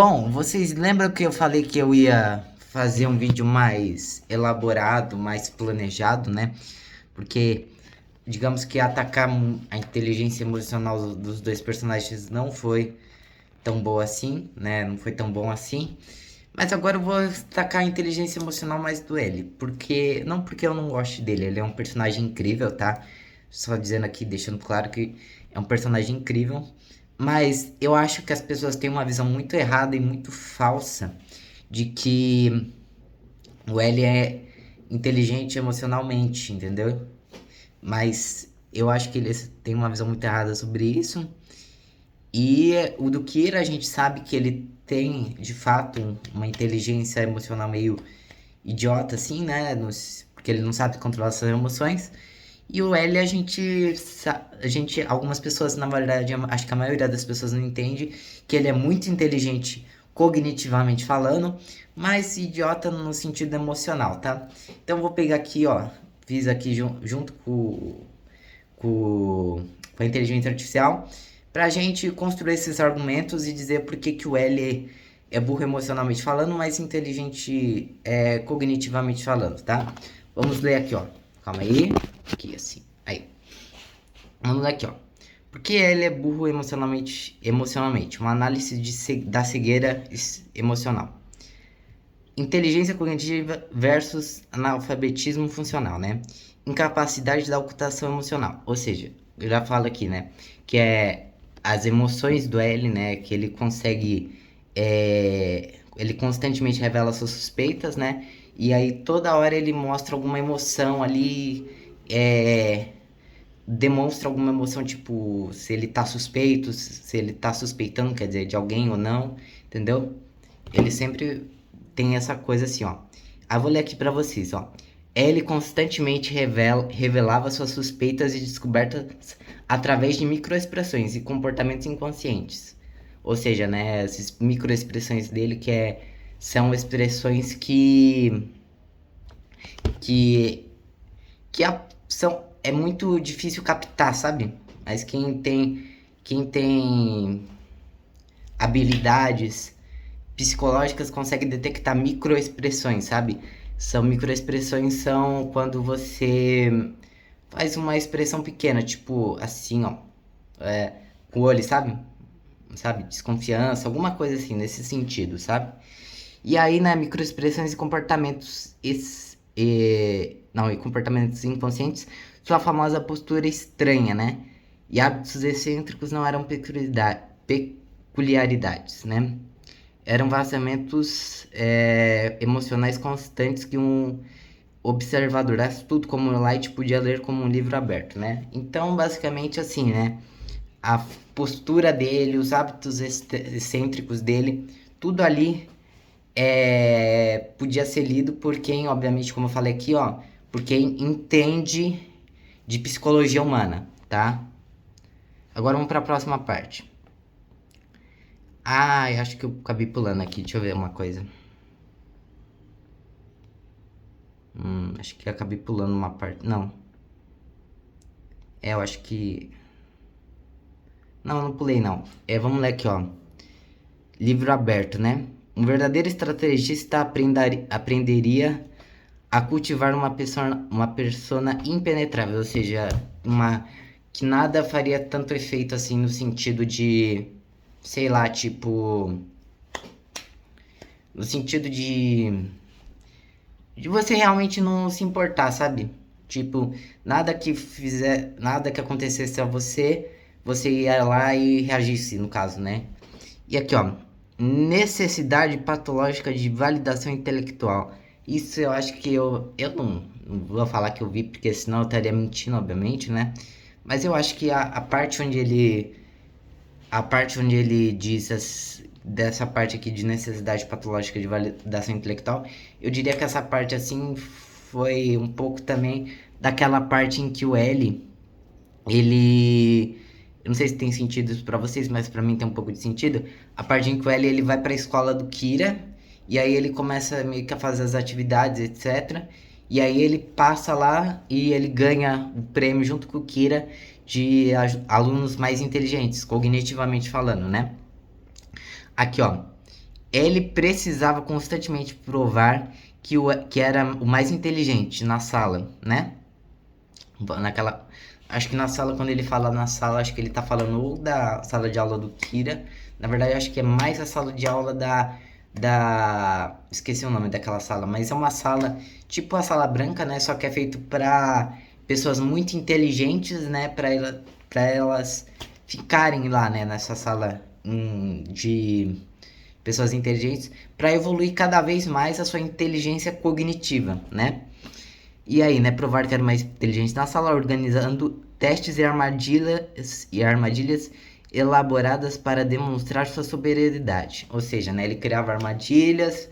Bom, vocês lembram que eu falei que eu ia fazer um vídeo mais elaborado, mais planejado, né? Porque, digamos que atacar a inteligência emocional dos dois personagens não foi tão boa assim, né? Não foi tão bom assim. Mas agora eu vou atacar a inteligência emocional mais do L. Porque, não porque eu não gosto dele, ele é um personagem incrível, tá? Só dizendo aqui, deixando claro que é um personagem incrível. Mas eu acho que as pessoas têm uma visão muito errada e muito falsa de que o L é inteligente emocionalmente, entendeu? Mas eu acho que eles têm uma visão muito errada sobre isso. E o do Kira a gente sabe que ele tem, de fato, uma inteligência emocional meio idiota, assim, né? Porque ele não sabe controlar suas emoções. E o L algumas pessoas, na verdade, acho que a maioria das pessoas não entende que ele é muito inteligente cognitivamente falando, mas idiota no sentido emocional, tá? Então eu vou pegar aqui, ó, fiz aqui junto com, com a inteligência artificial pra gente construir esses argumentos e dizer por que que o L é burro emocionalmente falando, mas inteligente cognitivamente falando, tá? Vamos ler aqui, ó. Calma aí. Aqui, assim. Aí. Vamos ler aqui, ó. Por que ele é burro emocionalmente? Uma análise da cegueira emocional. Inteligência cognitiva versus analfabetismo funcional, né? Incapacidade da ocultação emocional. Ou seja, eu já falo aqui, né? Que é as emoções do L, né? Que ele consegue. Ele constantemente revela suas suspeitas, né? E aí toda hora ele mostra alguma emoção ali. Demonstra alguma emoção, tipo, se ele tá suspeito, se ele tá suspeitando, quer dizer, de alguém ou não, entendeu? Ele sempre tem essa coisa assim, ó. Eu vou ler aqui pra vocês, ó. Ele constantemente revelava suas suspeitas e descobertas através de microexpressões e comportamentos inconscientes. Ou seja, né, essas microexpressões dele são expressões que é muito difícil captar, sabe? Mas quem tem habilidades psicológicas consegue detectar microexpressões, sabe? Microexpressões são quando você faz uma expressão pequena, tipo assim, ó, com o olho, sabe? Sabe? Desconfiança, alguma coisa assim, nesse sentido, sabe? E aí, né, microexpressões e não, e comportamentos inconscientes, sua famosa postura estranha, né? E hábitos excêntricos não eram peculiaridades, né? Eram vazamentos emocionais constantes que um observador astuto como o Light podia ler como um livro aberto, né? Então, basicamente assim, né? A postura dele, os hábitos excêntricos dele, tudo ali podia ser lido por quem, obviamente, como eu falei aqui, ó, por quem entende de psicologia humana, tá? Agora vamos para a próxima parte. Ah, eu acho que eu acabei pulando aqui. Deixa eu ver uma coisa. Acho que eu acabei pulando uma parte. Não. Eu acho que. Não, não pulei não. Vamos ler aqui, ó. Livro aberto, né? Um verdadeiro estrategista aprenderia a cultivar uma persona impenetrável, ou seja, uma que nada faria tanto efeito assim no sentido de, sei lá, tipo, no sentido de você realmente não se importar, sabe? Tipo, nada que acontecesse a você, você ia lá e reagisse, no caso, né? E aqui, ó, necessidade patológica de validação intelectual. Isso eu acho que eu não vou falar que eu vi, porque senão eu estaria mentindo, obviamente, né? Mas eu acho que a parte onde ele diz dessa parte aqui de necessidade patológica de validação intelectual, eu diria que essa parte assim foi um pouco também daquela parte em que o L, ele, eu não sei se tem sentido isso pra vocês, mas pra mim tem um pouco de sentido. A parte em que o L ele vai pra escola do Kira e aí ele começa meio que a fazer as atividades, etc. E aí ele passa lá e ele ganha o prêmio junto com o Kira de alunos mais inteligentes, cognitivamente falando, né? Aqui, ó. ele precisava constantemente provar que era o mais inteligente na sala, né? Naquela. Acho que na sala, quando ele fala na sala, acho que ele tá falando ou da sala de aula do Kira. Na verdade, acho que é mais a sala de aula Esqueci o nome daquela sala, mas é uma sala tipo a sala branca, né? Só que é feito para pessoas muito inteligentes, né? Para elas ficarem lá, né? Nessa sala de pessoas inteligentes, para evoluir cada vez mais a sua inteligência cognitiva, né? E aí, né, provar que era mais inteligente na sala, organizando testes e armadilhas elaboradas para demonstrar sua superioridade. Ou seja, né, ele criava armadilhas,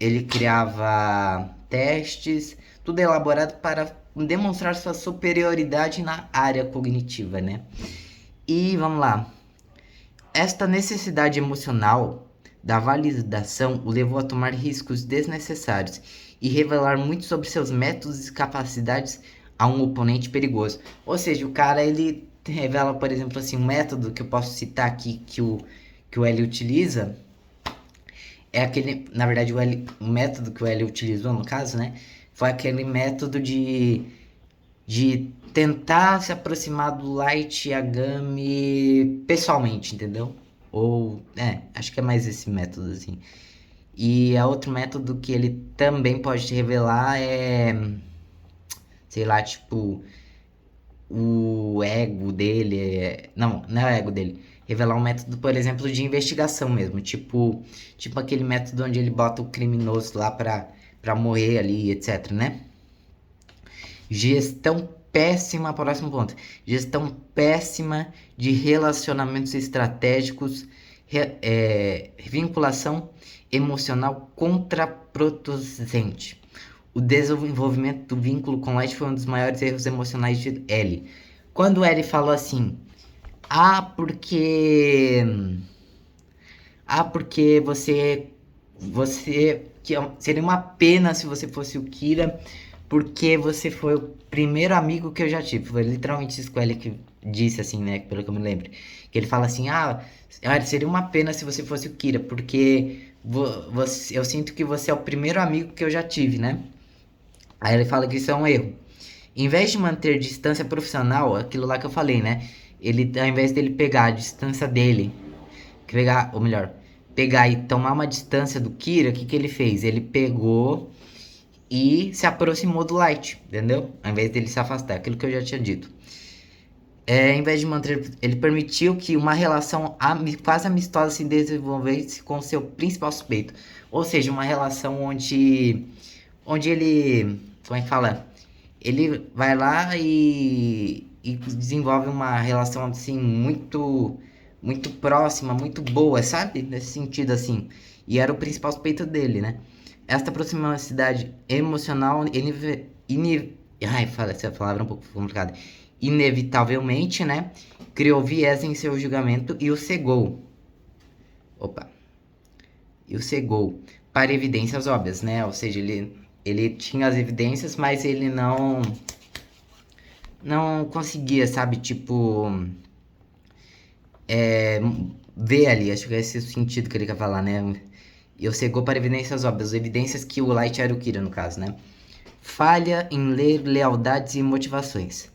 ele criava testes, tudo elaborado para demonstrar sua superioridade na área cognitiva, né? E vamos lá. Esta necessidade emocional da validação o levou a tomar riscos desnecessários e revelar muito sobre seus métodos e capacidades a um oponente perigoso. Ou seja, o cara ele revela, por exemplo, assim, um método que eu posso citar aqui que o L utiliza é aquele, na verdade, o método que o L utilizou no caso, né, foi aquele método de tentar se aproximar do Light Yagami pessoalmente, entendeu? Ou, acho que é mais esse método, assim. E a outro método que ele também pode te revelar é, sei lá, tipo, o ego dele. Não é o ego dele. Revelar um método, por exemplo, de investigação mesmo. Tipo aquele método onde ele bota o criminoso lá pra morrer ali, etc, né? Gestão péssima, próximo ponto. Gestão péssima de relacionamentos estratégicos, vinculação emocional contraproducente. O desenvolvimento do vínculo com Light foi um dos maiores erros emocionais de Ellie. Quando Ellie falou assim, ah, porque. Ah, porque seria uma pena se você fosse o Kira, porque você foi o primeiro amigo que eu já tive. Foi literalmente isso que ele que disse, assim, né? Pelo que eu me lembro. Que ele fala assim: seria uma pena se você fosse o Kira, porque eu sinto que você é o primeiro amigo que eu já tive, né? Aí ele fala que isso é um erro. Em vez de manter distância profissional, aquilo lá que eu falei, né? Ele, ao invés dele pegar a distância dele, ou melhor, pegar e tomar uma distância do Kira, o que ele fez? Ele pegou e se aproximou do Light, entendeu? Ao invés dele se afastar, aquilo que eu já tinha dito. Em vez de manter, ele permitiu que uma relação quase amistosa se desenvolvesse com seu principal suspeito. Ou seja, uma relação onde ele, como é que fala? Ele vai lá e desenvolve uma relação assim muito próxima, muito boa, sabe? Nesse sentido assim. E era o principal suspeito dele, né? Esta proximidade emocional ai, fala essa palavra é um pouco complicada. Inevitavelmente, né? Criou viés em seu julgamento e o cegou. Opa. E o cegou para evidências óbvias, né? Ou seja, ele tinha as evidências, mas ele não conseguia, sabe, tipo, ver ali, acho que é esse o sentido que ele quer falar, né? E o cegou para evidências óbvias, evidências que o Light era o Kira, no caso, né? Falha em ler lealdades e motivações.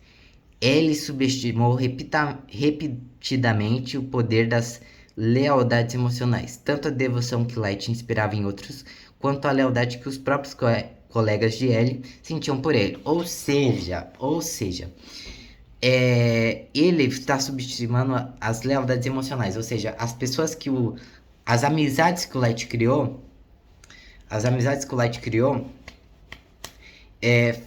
Ele subestimou repetidamente o poder das lealdades emocionais, tanto a devoção que Light inspirava em outros, quanto a lealdade que os próprios colegas de Ellie sentiam por ele. Ou seja, ele está subestimando as lealdades emocionais, ou seja, as amizades que o Light criou,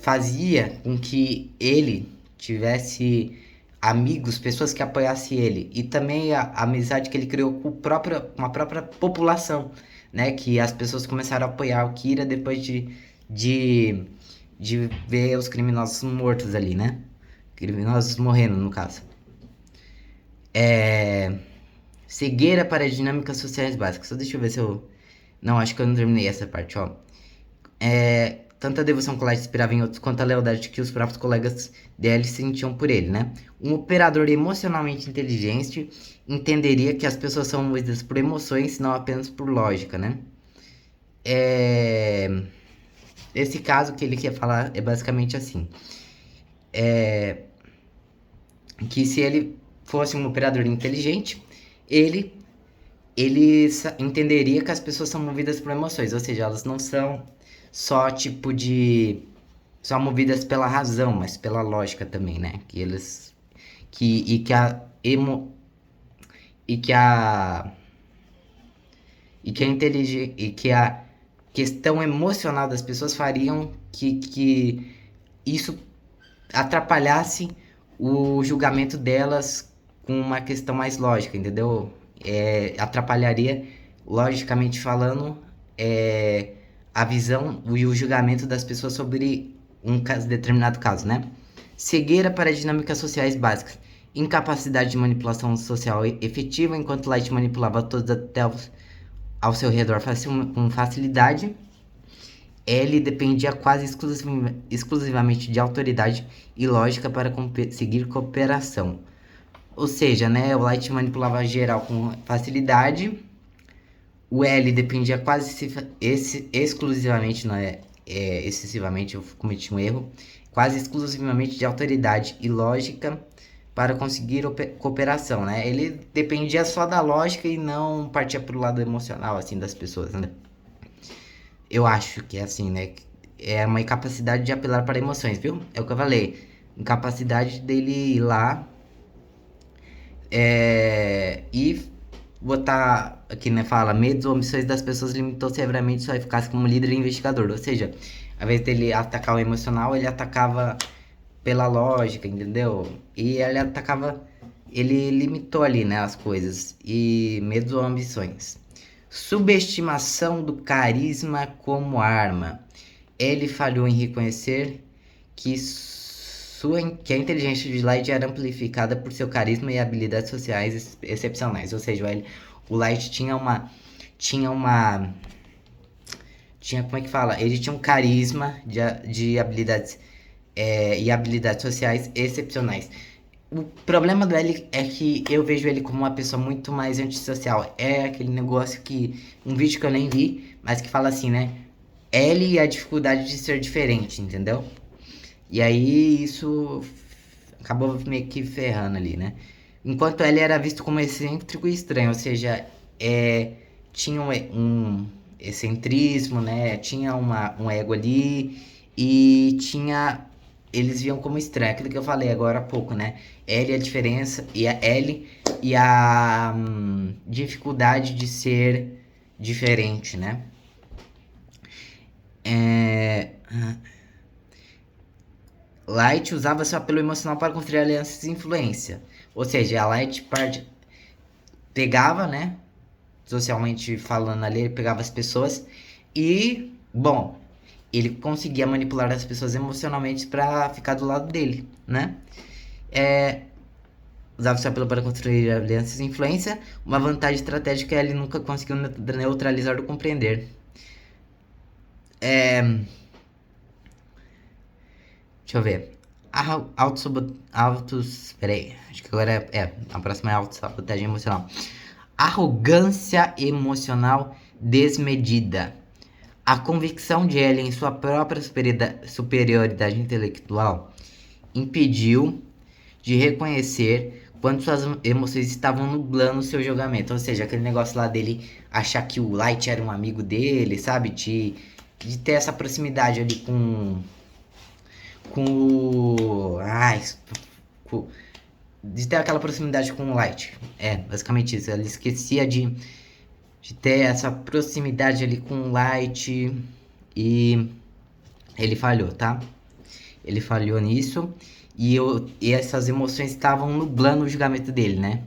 fazia com que ele tivesse amigos, pessoas que apoiassem ele, e também a amizade que ele criou com a própria população, né? Que as pessoas começaram a apoiar o Kira depois de, de ver os criminosos mortos ali, né? Criminosos morrendo, no caso. Cegueira para dinâmicas sociais básicas. Só deixa eu ver se eu. Não, acho que eu não terminei essa parte, ó. tanto a devoção que Light inspirava em outros, quanto a lealdade que os próprios colegas dele sentiam por ele, né? Um operador emocionalmente inteligente entenderia que as pessoas são movidas por emoções, não apenas por lógica, né? Esse caso que ele quer falar é basicamente assim, que se ele fosse um operador inteligente, ele entenderia que as pessoas são movidas por emoções, ou seja, elas não são só tipo de são movidas pela razão, mas pela lógica também, né? Que eles que e que a emo e que a e que a inteligência e que a questão emocional das pessoas fariam que isso atrapalhasse o julgamento delas com uma questão mais lógica, entendeu? Atrapalharia, logicamente falando, a visão e o julgamento das pessoas sobre um determinado caso, né? Cegueira para dinâmicas sociais básicas. Incapacidade de manipulação social efetiva, enquanto Light manipulava todos até ao seu redor com facilidade. Ele dependia quase exclusivamente de autoridade e lógica para conseguir cooperação. Ou seja, né, o Light manipulava geral com facilidade. O L dependia quase exclusivamente, não excessivamente, eu cometi um erro, quase exclusivamente de autoridade e lógica para conseguir cooperação, né? Ele dependia só da lógica e não partia para o lado emocional, assim, das pessoas, né? Eu acho que é assim, né? É uma incapacidade de apelar para emoções, viu? É o que eu falei. Incapacidade dele ir lá e botar aqui, né? Fala, medos ou ambições das pessoas limitou severamente sua eficácia como líder e investigador. Ou seja, ao invés dele atacar o emocional, ele atacava pela lógica, entendeu? E ele limitou ali, né, as coisas. E medos ou ambições. Subestimação do carisma como arma. Ele falhou em reconhecer que a inteligência de Light era amplificada por seu carisma e habilidades sociais excepcionais. Ou seja, o Light tinha, como é que fala? Ele tinha um carisma de habilidades e habilidades sociais excepcionais. O problema do L é que eu vejo ele como uma pessoa muito mais antissocial. É aquele negócio que um vídeo que eu nem vi, mas que fala assim, né? L e a dificuldade de ser diferente, entendeu? E aí isso acabou meio que ferrando ali, né? Enquanto L era visto como excêntrico e estranho, ou seja, tinha um excentrismo, né? Tinha um ego ali e tinha eles viam como estranho, aquilo que eu falei agora há pouco, né? L a diferença e a L e a dificuldade de ser diferente, né? Light usava seu apelo emocional para construir alianças e influência. Ou seja, a Light pegava, né? Socialmente falando ali, ele pegava as pessoas e, bom, ele conseguia manipular as pessoas emocionalmente para ficar do lado dele, né? Usava seu apelo para construir alianças e influência. Uma vantagem estratégica é ele nunca conseguiu neutralizar ou compreender. Deixa eu ver. Peraí. Acho que agora a próxima é autossabotagem emocional. Arrogância emocional desmedida. A convicção de Ellen em sua própria superioridade intelectual impediu de reconhecer quando suas emoções estavam nublando o seu julgamento. Ou seja, aquele negócio lá dele achar que o Light era um amigo dele, sabe? De ter essa proximidade ali com o... de ter aquela proximidade com o Light. Basicamente isso. Ela esquecia de ter essa proximidade ali com o Light e ele falhou, tá? Ele falhou nisso e essas emoções estavam nublando o julgamento dele, né?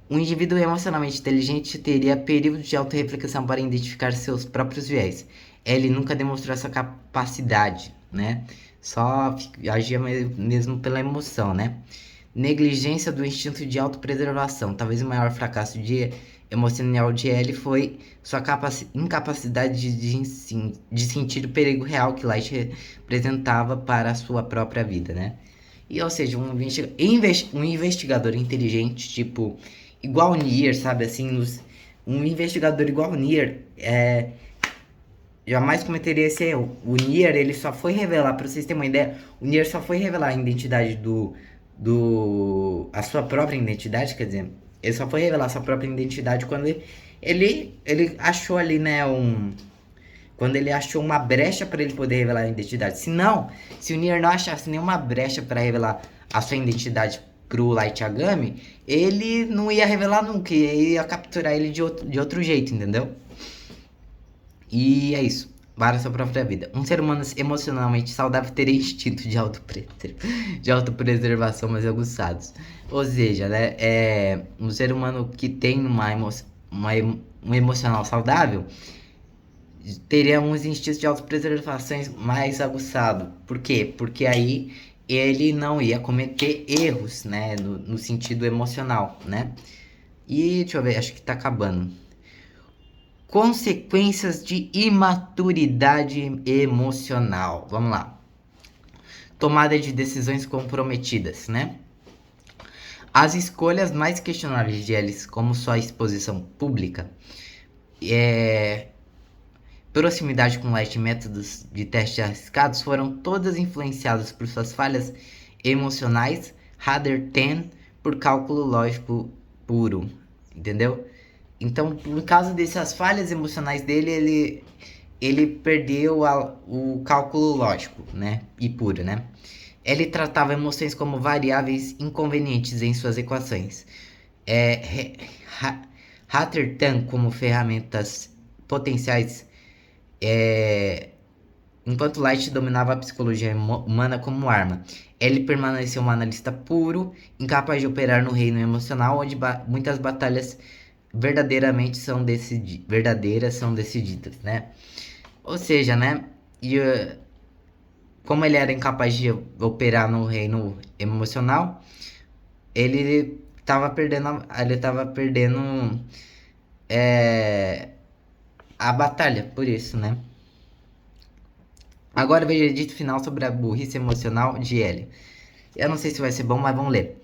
Um indivíduo emocionalmente inteligente teria períodos de autorreflexão para identificar seus próprios viés. Ele nunca demonstrou essa capacidade, né? Só agia mesmo pela emoção, né? Negligência do instinto de autopreservação. Talvez o maior fracasso de emocional de Ellie foi sua incapacidade de sentir o perigo real que Light representava para a sua própria vida, né? E, ou seja, um investigador inteligente, tipo, igual o Nier, sabe, assim, um investigador igual o Nier, jamais cometeria esse erro. O Nier, ele só foi revelar, pra vocês terem uma ideia, o Nier só foi revelar a identidade a sua própria identidade, quer dizer, ele só foi revelar a sua própria identidade quando ele achou ali, né, quando ele achou uma brecha para ele poder revelar a identidade. Se o Nier não achasse nenhuma brecha para revelar a sua identidade pro Light Yagami, ele não ia revelar nunca, ia capturar ele de outro jeito, entendeu? E é isso. Para a sua própria vida. Um ser humano emocionalmente saudável teria instinto de autopreservação mais aguçados. Ou seja, né, um ser humano que tem um emocional saudável teria uns instintos de autopreservação mais aguçados. Por quê? Porque aí ele não ia cometer erros, né, no sentido emocional, né? E deixa eu ver, acho que tá acabando. Consequências de imaturidade emocional. Vamos lá. Tomada de decisões comprometidas, né? As escolhas mais questionáveis de Ellis, como sua exposição pública, proximidade com Light e métodos de teste arriscados, foram todas influenciadas por suas falhas emocionais, rather than por cálculo lógico puro, entendeu? Então, por causa dessas falhas emocionais dele, ele perdeu o cálculo lógico, né? E puro, né? Ele tratava emoções como variáveis inconvenientes em suas equações. Hattertan como ferramentas potenciais, enquanto Light dominava a psicologia humana como arma. Ele permaneceu um analista puro, incapaz de operar no reino emocional, onde muitas batalhas verdadeiras são decididas, né? Ou seja, né? Como ele era incapaz de operar no reino emocional, ele estava perdendo a batalha, por isso, né? Agora veja o dito final sobre a burrice emocional de Ellie. Eu não sei se vai ser bom, mas vamos ler.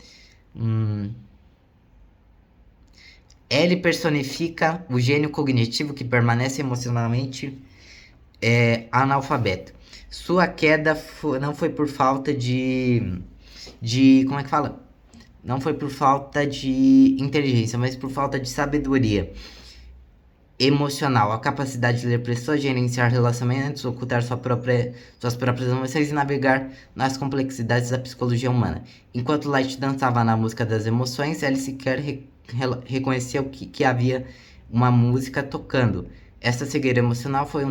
Ele personifica o gênio cognitivo que permanece emocionalmente analfabeto. Sua queda não foi por falta como é que fala? Não foi por falta de inteligência, mas por falta de sabedoria emocional. A capacidade de ler pessoas, gerenciar relacionamentos, ocultar suas próprias emoções e navegar nas complexidades da psicologia humana. Enquanto Light dançava na música das emoções, ele sequer reconheceu que havia uma música tocando. Essa cegueira emocional foi,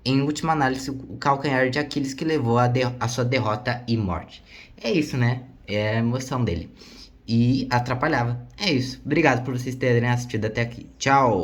em última análise, o calcanhar de Aquiles que levou a sua derrota e morte. É isso, né? É a emoção dele. E atrapalhava. É isso. Obrigado por vocês terem assistido até aqui. Tchau!